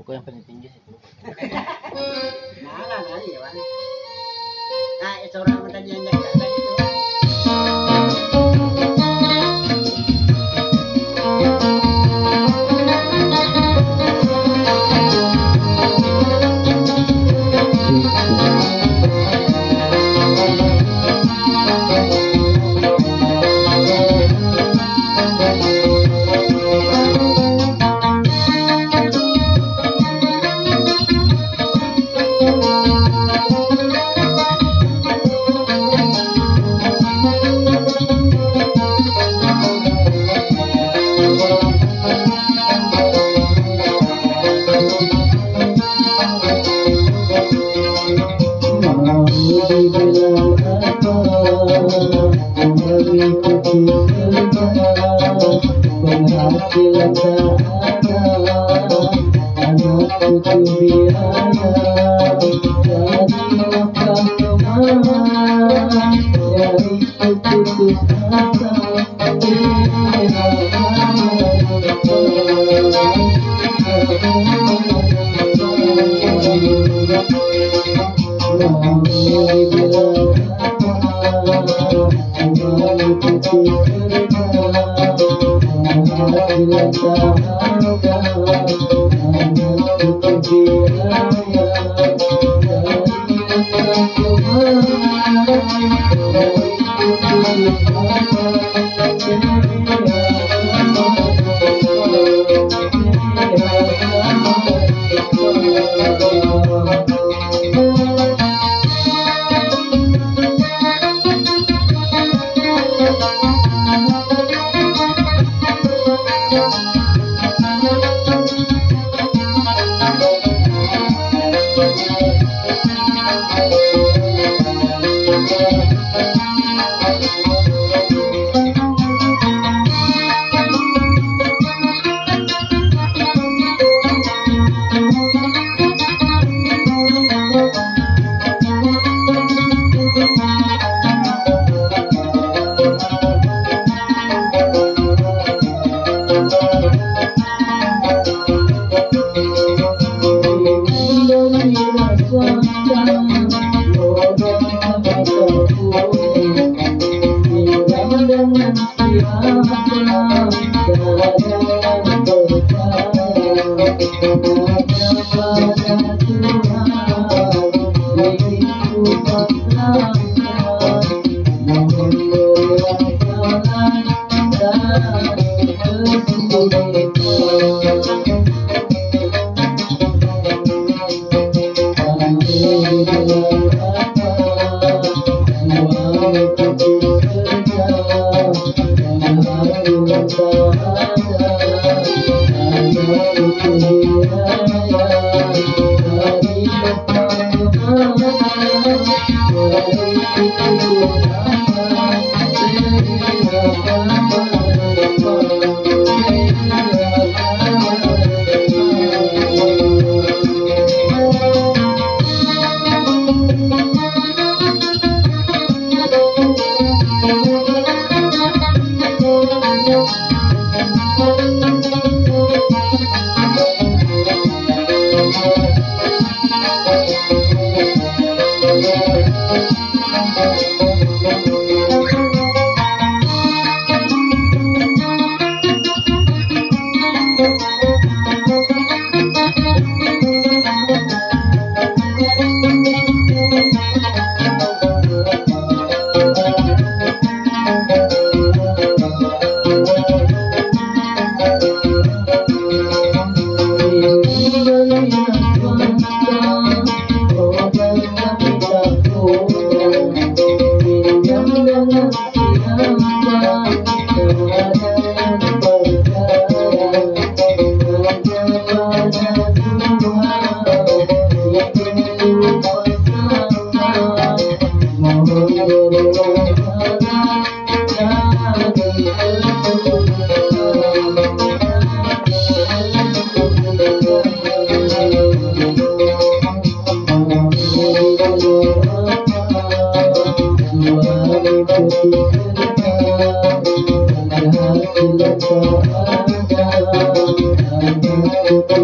aku yang paling tinggi itu. Nah, ya bang. Nah, seorang tadi yang jaga tadi itu.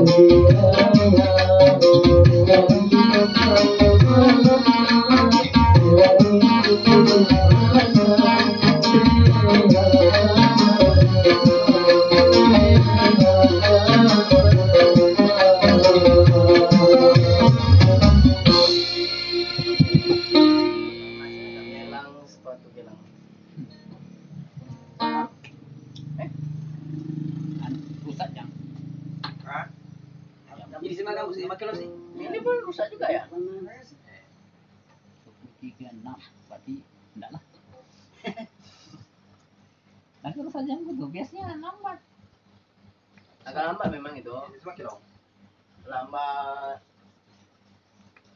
Ada Jadi sih makan sih, makan sih. Ini pun rusak juga ya. 36 berarti enggak lah. Nah terus saja gitu biasanya lambat. Agak lambat memang itu. Semakin dong. Lambat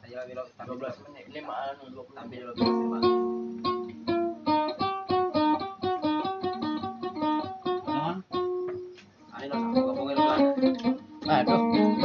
Ayo bilang 12 menit. 5 anu 20 sampai menit. 12 menit. Jangan. Ano na sa mga pangalaman. Aduh.